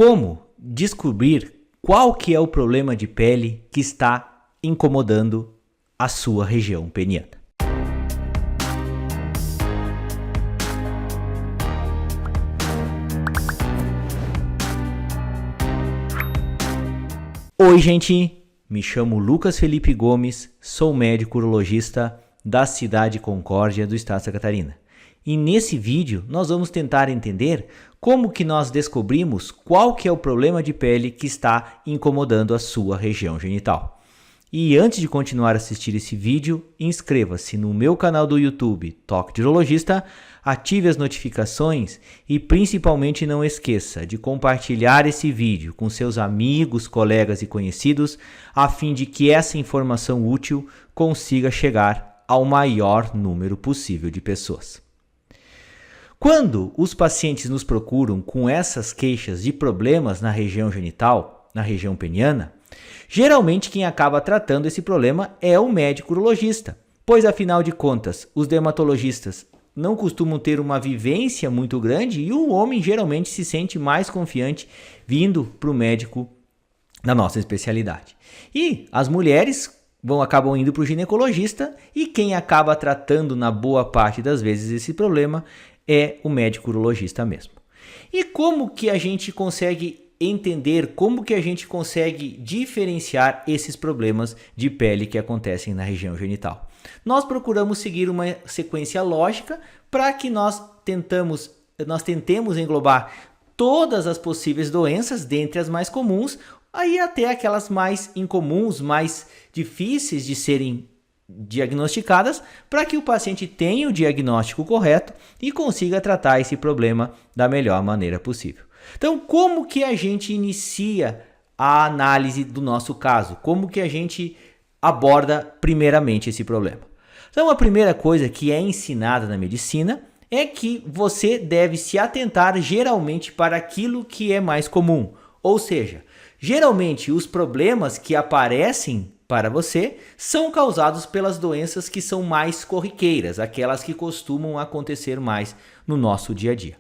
Como descobrir qual que é o problema de pele que está incomodando a sua região peniana? Oi, gente! Me chamo Lucas Felipe Gomes, sou médico urologista da cidade de Concórdia, do estado de Santa Catarina. E nesse vídeo nós vamos tentar entender como que nós descobrimos qual que é o problema de pele que está incomodando a sua região genital. E antes de continuar a assistir esse vídeo, inscreva-se no meu canal do YouTube, Toque de Urologista, ative as notificações e principalmente não esqueça de compartilhar esse vídeo com seus amigos, colegas e conhecidos, a fim de que essa informação útil consiga chegar ao maior número possível de pessoas. Quando os pacientes nos procuram com essas queixas de problemas na região genital, na região peniana, geralmente quem acaba tratando esse problema é o médico urologista, pois afinal de contas, os dermatologistas não costumam ter uma vivência muito grande e o homem geralmente se sente mais confiante vindo para o médico da nossa especialidade. E as mulheres acabam indo para o ginecologista e quem acaba tratando na boa parte das vezes esse problema é o médico urologista mesmo. E como que a gente consegue entender, como que a gente consegue diferenciar esses problemas de pele que acontecem na região genital? Nós procuramos seguir uma sequência lógica para que nós tentemos englobar todas as possíveis doenças, dentre as mais comuns, aí até aquelas mais incomuns, mais difíceis de serem diagnosticadas, para que o paciente tenha o diagnóstico correto e consiga tratar esse problema da melhor maneira possível. Então, como que a gente inicia a análise do nosso caso? Como que a gente aborda primeiramente esse problema? Então, a primeira coisa que é ensinada na medicina é que você deve se atentar geralmente para aquilo que é mais comum. Ou seja, geralmente os problemas que aparecem para você são causados pelas doenças que são mais corriqueiras, aquelas que costumam acontecer mais no nosso dia a dia.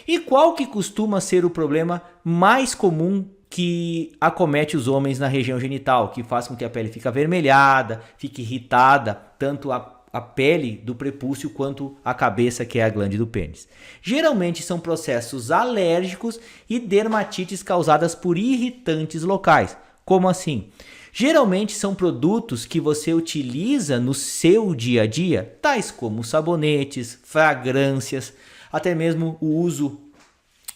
E qual que costuma ser o problema mais comum que acomete os homens na região genital, que faz com que a pele fique avermelhada, fique irritada, tanto a pele do prepúcio quanto a cabeça, que é a glande do pênis? Geralmente são processos alérgicos e dermatites causadas por irritantes locais. Como assim? Geralmente são produtos que você utiliza no seu dia a dia, tais como sabonetes, fragrâncias, até mesmo o uso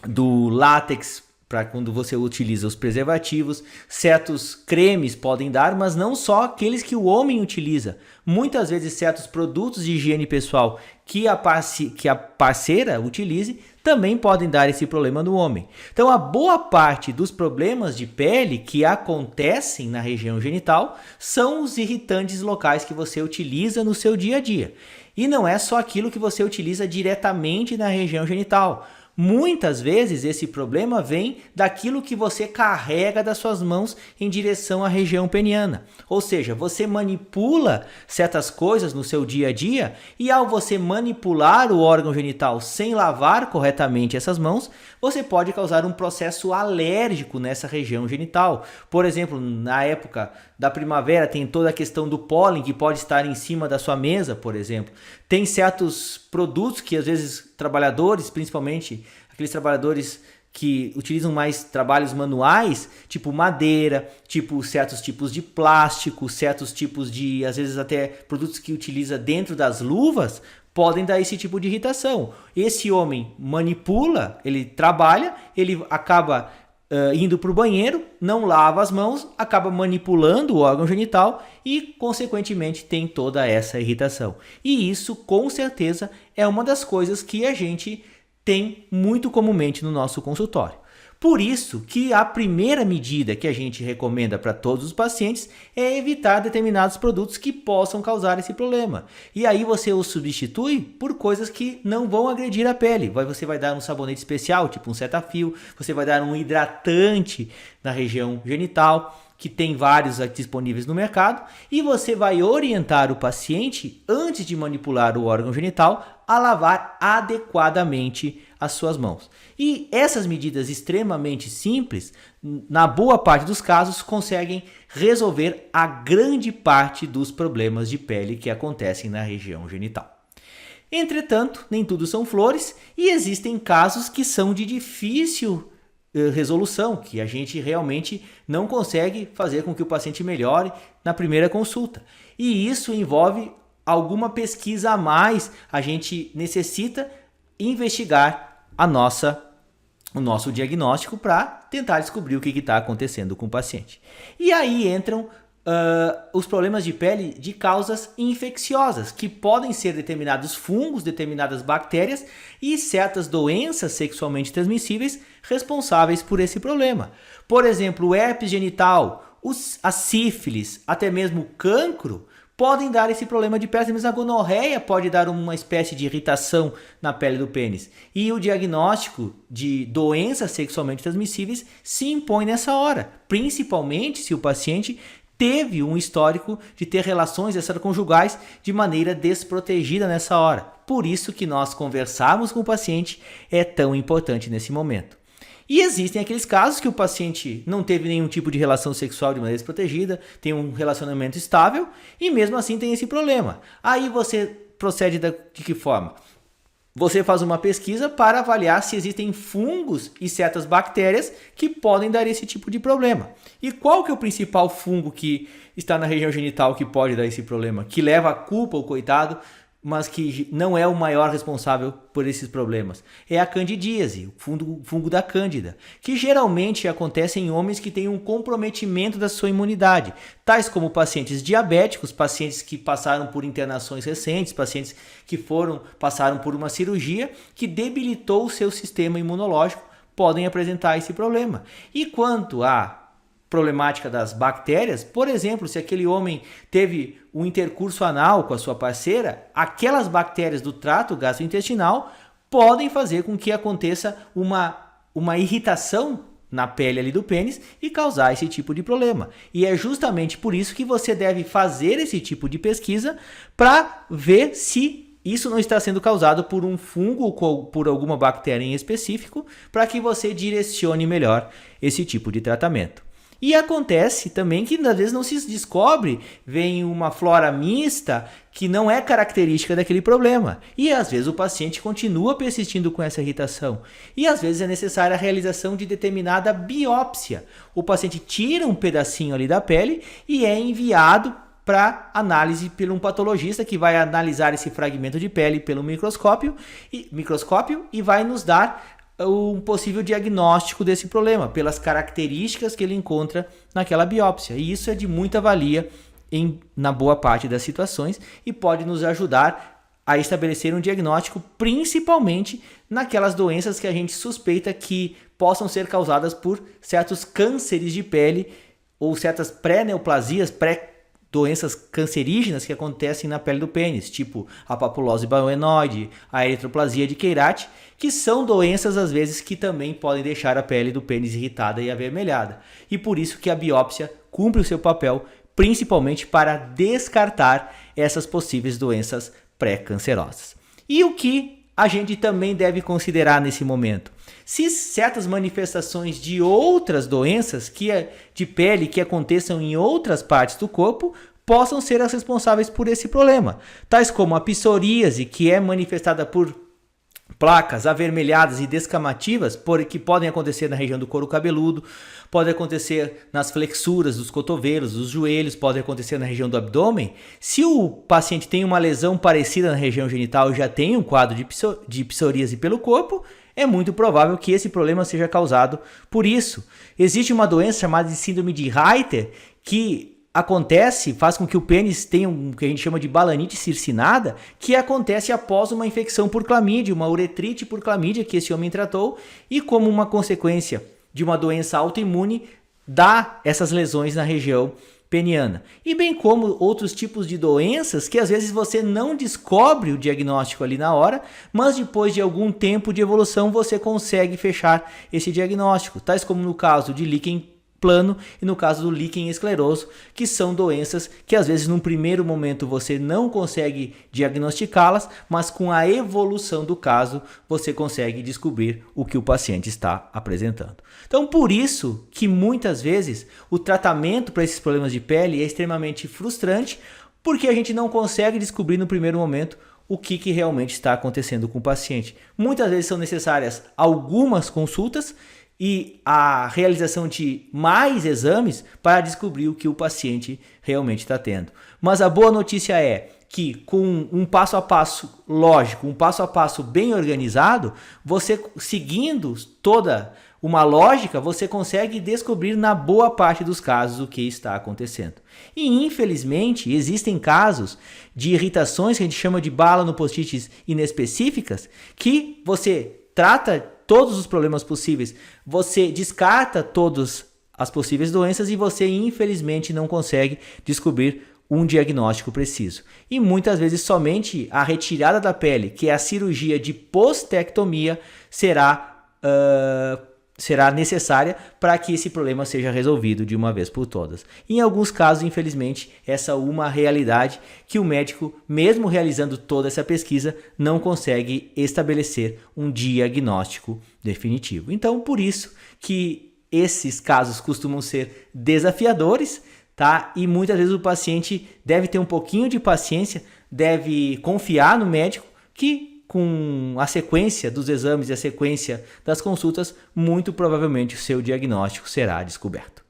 do látex para quando você utiliza os preservativos. Certos cremes podem dar, mas não só aqueles que o homem utiliza. Muitas vezes certos produtos de higiene pessoal que a parceira utilize também podem dar esse problema no homem. Então, a boa parte dos problemas de pele que acontecem na região genital são os irritantes locais que você utiliza no seu dia a dia. E não é só aquilo que você utiliza diretamente na região genital. Muitas vezes esse problema vem daquilo que você carrega das suas mãos em direção à região peniana. Ou seja, você manipula certas coisas no seu dia a dia e ao você manipular o órgão genital sem lavar corretamente essas mãos, você pode causar um processo alérgico nessa região genital. Por exemplo, na época da primavera tem toda a questão do pólen que pode estar em cima da sua mesa, por exemplo. Tem certos produtos que às vezes trabalhadores, principalmente aqueles trabalhadores que utilizam mais trabalhos manuais, tipo madeira, tipo certos tipos de plástico, certos tipos de, às vezes até produtos que utiliza dentro das luvas, podem dar esse tipo de irritação. Esse homem manipula, ele trabalha, ele acaba indo para o banheiro, não lava as mãos, acaba manipulando o órgão genital e, consequentemente, tem toda essa irritação. E isso, com certeza, é uma das coisas que a gente tem muito comumente no nosso consultório. Por isso que a primeira medida que a gente recomenda para todos os pacientes é evitar determinados produtos que possam causar esse problema. E aí você os substitui por coisas que não vão agredir a pele. Você vai dar um sabonete especial, tipo um Cetaphil, você vai dar um hidratante na região genital, que tem vários disponíveis no mercado, e você vai orientar o paciente, antes de manipular o órgão genital, a lavar adequadamente as suas mãos. E essas medidas extremamente simples, na boa parte dos casos, conseguem resolver a grande parte dos problemas de pele que acontecem na região genital. Entretanto, nem tudo são flores e existem casos que são de difícil resolução, que a gente realmente não consegue fazer com que o paciente melhore na primeira consulta. E isso envolve alguma pesquisa a mais, a gente necessita investigar o nosso diagnóstico para tentar descobrir o que está acontecendo com o paciente. E aí entram os problemas de pele de causas infecciosas, que podem ser determinados fungos, determinadas bactérias e certas doenças sexualmente transmissíveis responsáveis por esse problema. Por exemplo, o herpes genital, a sífilis, até mesmo o cancro, podem dar esse problema de pele, mas a gonorreia pode dar uma espécie de irritação na pele do pênis. E o diagnóstico de doenças sexualmente transmissíveis se impõe nessa hora, principalmente se o paciente teve um histórico de ter relações extraconjugais de maneira desprotegida nessa hora. Por isso que nós conversarmos com o paciente é tão importante nesse momento. E existem aqueles casos que o paciente não teve nenhum tipo de relação sexual de maneira desprotegida, tem um relacionamento estável e mesmo assim tem esse problema. Aí você procede de que forma? Você faz uma pesquisa para avaliar se existem fungos e certas bactérias que podem dar esse tipo de problema. E qual que é o principal fungo que está na região genital que pode dar esse problema? Que leva a culpa ao coitado, mas que não é o maior responsável por esses problemas. É a candidíase, o fungo da cândida, que geralmente acontece em homens que têm um comprometimento da sua imunidade, tais como pacientes diabéticos, pacientes que passaram por internações recentes, pacientes que passaram por uma cirurgia que debilitou o seu sistema imunológico, podem apresentar esse problema. E quanto à problemática das bactérias, por exemplo, se aquele homem teve um intercurso anal com a sua parceira, aquelas bactérias do trato gastrointestinal podem fazer com que aconteça uma irritação na pele ali do pênis e causar esse tipo de problema. E é justamente por isso que você deve fazer esse tipo de pesquisa para ver se isso não está sendo causado por um fungo ou por alguma bactéria em específico, para que você direcione melhor esse tipo de tratamento. E acontece também que às vezes não se descobre, vem uma flora mista que não é característica daquele problema. E às vezes o paciente continua persistindo com essa irritação. E às vezes é necessária a realização de determinada biópsia. O paciente tira um pedacinho ali da pele e é enviado para análise por um patologista que vai analisar esse fragmento de pele pelo microscópio e vai nos dar um possível diagnóstico desse problema, pelas características que ele encontra naquela biópsia. E isso é de muita valia na boa parte das situações e pode nos ajudar a estabelecer um diagnóstico, principalmente naquelas doenças que a gente suspeita que possam ser causadas por certos cânceres de pele ou certas pré-neoplasias, doenças cancerígenas que acontecem na pele do pênis, tipo a papulose bioenoide, a eritroplasia de Queirate, que são doenças às vezes que também podem deixar a pele do pênis irritada e avermelhada. E por isso que a biópsia cumpre o seu papel, principalmente para descartar essas possíveis doenças pré-cancerosas. E o que a gente também deve considerar nesse momento? Se certas manifestações de outras doenças de pele que aconteçam em outras partes do corpo possam ser as responsáveis por esse problema, tais como a psoríase, que é manifestada por placas avermelhadas e descamativas, que podem acontecer na região do couro cabeludo, pode acontecer nas flexuras dos cotovelos, dos joelhos, pode acontecer na região do abdômen. Se o paciente tem uma lesão parecida na região genital e já tem um quadro de psoríase pelo corpo, é muito provável que esse problema seja causado por isso. Existe uma doença chamada de síndrome de Reiter que faz com que o pênis tenha o que a gente chama de balanite circinada, que acontece após uma infecção por clamídia, uma uretrite por clamídia que esse homem tratou e como uma consequência de uma doença autoimune dá essas lesões na região peniana. E bem como outros tipos de doenças que às vezes você não descobre o diagnóstico ali na hora, mas depois de algum tempo de evolução você consegue fechar esse diagnóstico, tais como no caso de líquen plano e no caso do líquen escleroso, que são doenças que às vezes num primeiro momento você não consegue diagnosticá-las, mas com a evolução do caso você consegue descobrir o que o paciente está apresentando. Então por isso que muitas vezes o tratamento para esses problemas de pele é extremamente frustrante, porque a gente não consegue descobrir no primeiro momento o que realmente está acontecendo com o paciente. Muitas vezes são necessárias algumas consultas e a realização de mais exames para descobrir o que o paciente realmente está tendo. Mas a boa notícia é que com um passo a passo lógico, um passo a passo bem organizado, você seguindo toda uma lógica, você consegue descobrir na boa parte dos casos o que está acontecendo. E infelizmente existem casos de irritações que a gente chama de bala no post-its inespecíficas, que você trata todos os problemas possíveis, você descarta todas as possíveis doenças e você infelizmente não consegue descobrir um diagnóstico preciso. E muitas vezes somente a retirada da pele, que é a cirurgia de postectomia, será necessária para que esse problema seja resolvido de uma vez por todas. Em alguns casos, infelizmente, essa é uma realidade que o médico, mesmo realizando toda essa pesquisa, não consegue estabelecer um diagnóstico definitivo. Então, por isso que esses casos costumam ser desafiadores, tá? E muitas vezes o paciente deve ter um pouquinho de paciência, deve confiar no médico que com a sequência dos exames e a sequência das consultas, muito provavelmente o seu diagnóstico será descoberto.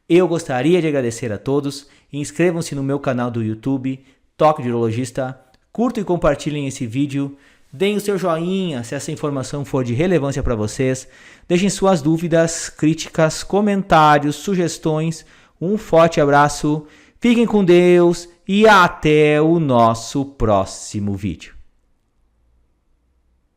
Eu gostaria de agradecer a todos, inscrevam-se no meu canal do YouTube, Toque de Urologista, curtam e compartilhem esse vídeo, deem o seu joinha se essa informação for de relevância para vocês, deixem suas dúvidas, críticas, comentários, sugestões, um forte abraço, fiquem com Deus e até o nosso próximo vídeo.